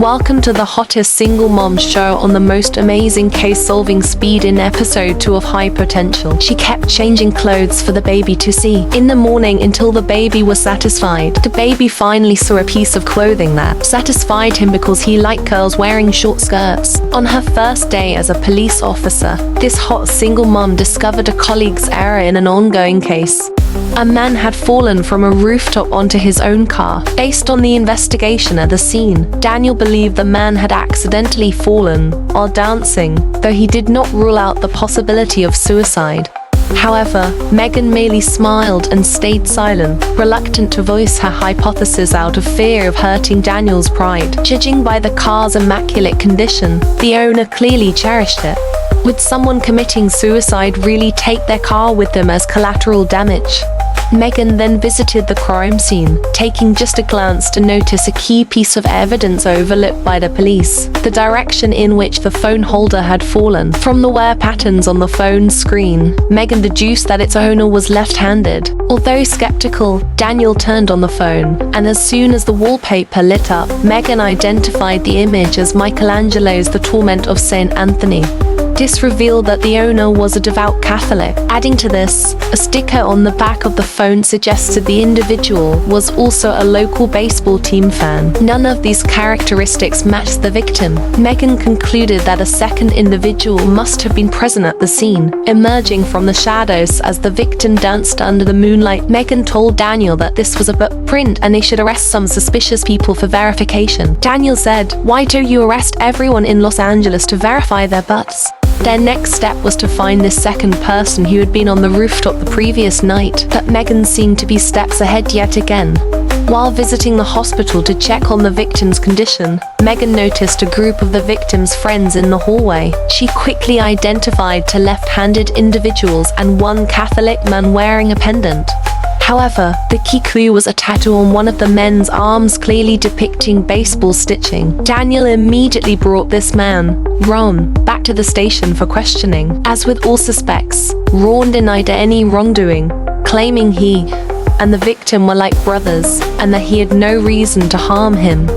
Welcome to the hottest single mom show on the most amazing case-solving speed in episode 2 of High Potential. She kept changing clothes for the baby to see in the morning until the baby was satisfied. The baby finally saw a piece of clothing that satisfied him because he liked girls wearing short skirts. On her first day as a police officer, this hot single mom discovered a colleague's error in an ongoing case. A man had fallen from a rooftop onto his own car. Based on the investigation at the scene, Daniel believed the man had accidentally fallen while dancing, though he did not rule out the possibility of suicide. However, Megan merely smiled and stayed silent, reluctant to voice her hypothesis out of fear of hurting Daniel's pride. Judging by the car's immaculate condition, the owner clearly cherished it. Would someone committing suicide really take their car with them as collateral damage? Megan then visited the crime scene, taking just a glance to notice a key piece of evidence overlooked by the police: the direction in which the phone holder had fallen. From the wear patterns on the phone screen, Megan deduced that its owner was left-handed. Although skeptical, Daniel turned on the phone, and as soon as the wallpaper lit up, Megan identified the image as Michelangelo's The Torment of Saint Anthony. This revealed that the owner was a devout Catholic. Adding to this, a sticker on the back of the phone suggested the individual was also a local baseball team fan. None of these characteristics matched the victim. Megan concluded that a second individual must have been present at the scene, emerging from the shadows as the victim danced under the moonlight. Megan told Daniel that this was a butt print and they should arrest some suspicious people for verification. Daniel said, "Why don't you arrest everyone in Los Angeles to verify their butts?" Their next step was to find this second person who had been on the rooftop the previous night, but Megan seemed to be steps ahead yet again. While visiting the hospital to check on the victim's condition, Megan noticed a group of the victim's friends in the hallway. She quickly identified two left-handed individuals and one Catholic man wearing a pendant. However, the key clue was a tattoo on one of the men's arms clearly depicting baseball stitching. Daniel immediately brought this man, Ron, back to the station for questioning. As with all suspects, Ron denied any wrongdoing, claiming he and the victim were like brothers and that he had no reason to harm him.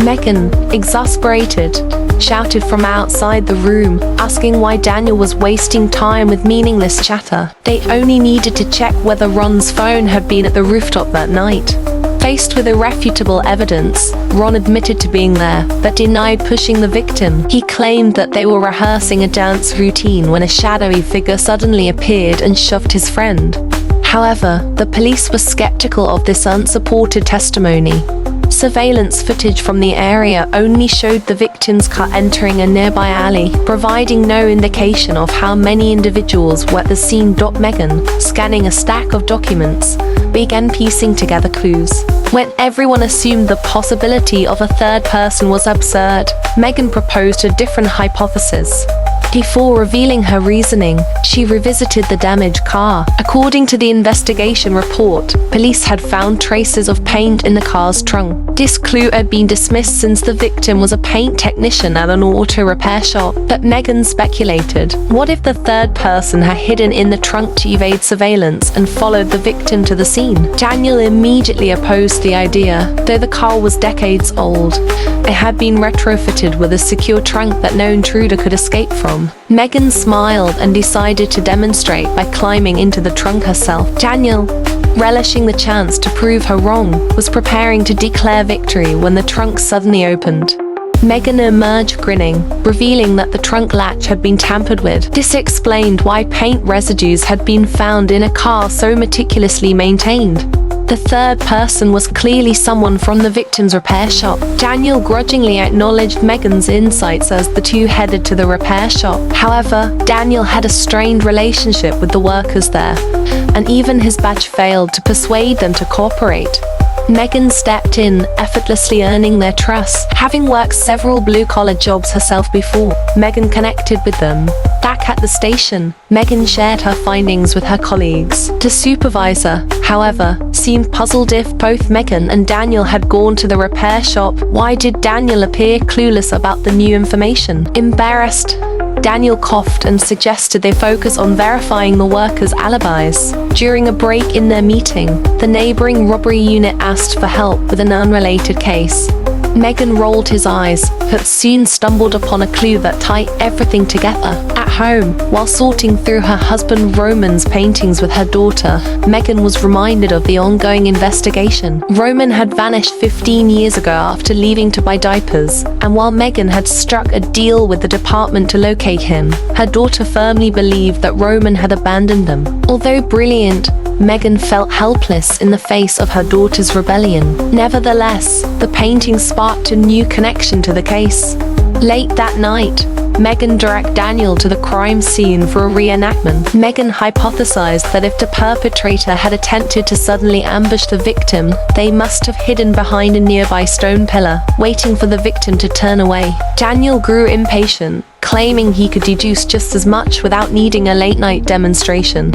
Megan, exasperated, shouted from outside the room, asking why Daniel was wasting time with meaningless chatter. They only needed to check whether Ron's phone had been at the rooftop that night. Faced with irrefutable evidence, Ron admitted to being there, but denied pushing the victim. He claimed that they were rehearsing a dance routine when a shadowy figure suddenly appeared and shoved his friend. However, the police were skeptical of this unsupported testimony. Surveillance footage from the area only showed the victim's car entering a nearby alley, providing no indication of how many individuals were at the scene. Megan, scanning a stack of documents, began piecing together clues. When everyone assumed the possibility of a third person was absurd, Megan proposed a different hypothesis. Before revealing her reasoning, she revisited the damaged car. According to the investigation report, police had found traces of paint in the car's trunk. This clue had been dismissed since the victim was a paint technician at an auto repair shop. But Megan speculated, what if the third person had hidden in the trunk to evade surveillance and followed the victim to the scene? Daniel immediately opposed the idea, though the car was decades old. It had been retrofitted with a secure trunk that no intruder could escape from. Megan smiled and decided to demonstrate by climbing into the trunk herself. Daniel, relishing the chance to prove her wrong, was preparing to declare victory when the trunk suddenly opened. Megan emerged grinning, revealing that the trunk latch had been tampered with. This explained why paint residues had been found in a car so meticulously maintained. The third person was clearly someone from the victim's repair shop. Daniel grudgingly acknowledged Megan's insights as the two headed to the repair shop. However, Daniel had a strained relationship with the workers there, and even his badge failed to persuade them to cooperate. Megan stepped in, effortlessly earning their trust. Having worked several blue-collar jobs herself before, Megan connected with them. Back at the station, Megan shared her findings with her colleagues. The supervisor, however, seemed puzzled. If both Megan and Daniel had gone to the repair shop, why did Daniel appear clueless about the new information? Embarrassed, Daniel coughed and suggested they focus on verifying the workers' alibis. During a break in their meeting, the neighboring robbery unit asked for help with an unrelated case. Megan rolled his eyes, but soon stumbled upon a clue that tied everything together. At home, while sorting through her husband Roman's paintings with her daughter, Megan was reminded of the ongoing investigation. Roman had vanished 15 years ago after leaving to buy diapers, and while Megan had struck a deal with the department to locate him, her daughter firmly believed that Roman had abandoned them. Although brilliant, Megan felt helpless in the face of her daughter's rebellion. Nevertheless, the painting sparked a new connection to the case. Late that night, Megan dragged Daniel to the crime scene for a reenactment. Megan hypothesized that if the perpetrator had attempted to suddenly ambush the victim, they must have hidden behind a nearby stone pillar, waiting for the victim to turn away. Daniel grew impatient, claiming he could deduce just as much without needing a late-night demonstration.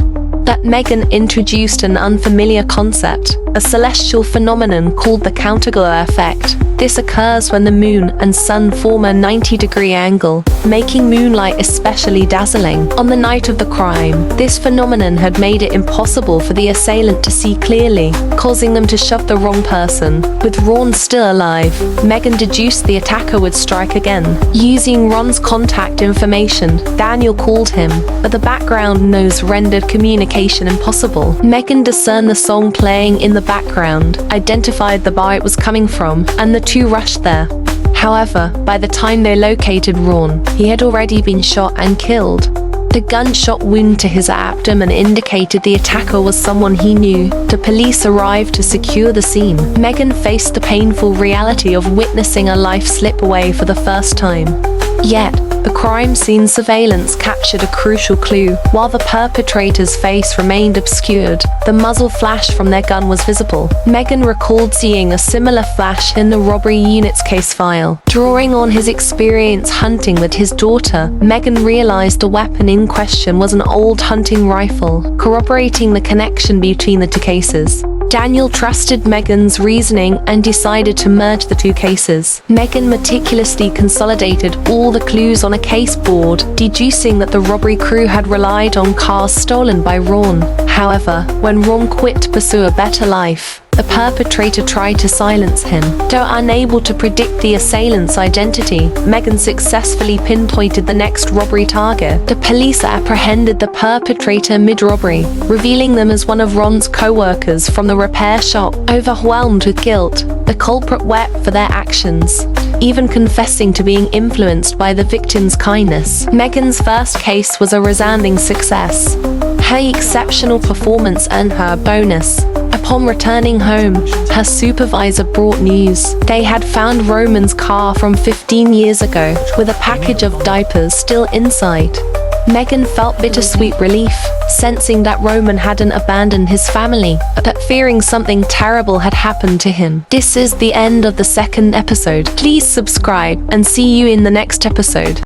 But Megan introduced an unfamiliar concept, a celestial phenomenon called the counterglow effect. This occurs when the moon and sun form a 90-degree angle, making moonlight especially dazzling. On the night of the crime, this phenomenon had made it impossible for the assailant to see clearly, causing them to shove the wrong person. With Ron still alive, Megan deduced the attacker would strike again. Using Ron's contact information, Daniel called him, but the background noise rendered communication impossible. Megan discerned the song playing in the background, identified the bar it was coming from, and the two rushed there. However, by the time they located Ron, he had already been shot and killed. The gunshot wound to his abdomen indicated the attacker was someone he knew. The police arrived to secure the scene. Megan faced the painful reality of witnessing a life slip away for the first time. Yet, the crime scene surveillance captured a crucial clue. While the perpetrator's face remained obscured, the muzzle flash from their gun was visible. Megan recalled seeing a similar flash in the robbery unit's case file. Drawing on his experience hunting with his daughter, Megan realized the weapon in question was an old hunting rifle, corroborating the connection between the two cases. Daniel trusted Megan's reasoning and decided to merge the two cases. Megan meticulously consolidated all the clues on a case board, deducing that the robbery crew had relied on cars stolen by Ron. However, when Ron quit to pursue a better life, the perpetrator tried to silence him. Though unable to predict the assailant's identity, Megan successfully pinpointed the next robbery target. The police apprehended the perpetrator mid-robbery, revealing them as one of Ron's co-workers from the repair shop. Overwhelmed with guilt, the culprit wept for their actions, even confessing to being influenced by the victim's kindness. Megan's first case was a resounding success. Her exceptional performance earned her a bonus. Upon returning home, her supervisor brought news. They had found Roman's car from 15 years ago, with a package of diapers still inside. Megan felt bittersweet relief, sensing that Roman hadn't abandoned his family, but fearing something terrible had happened to him. This is the end of the second episode. Please subscribe and see you in the next episode.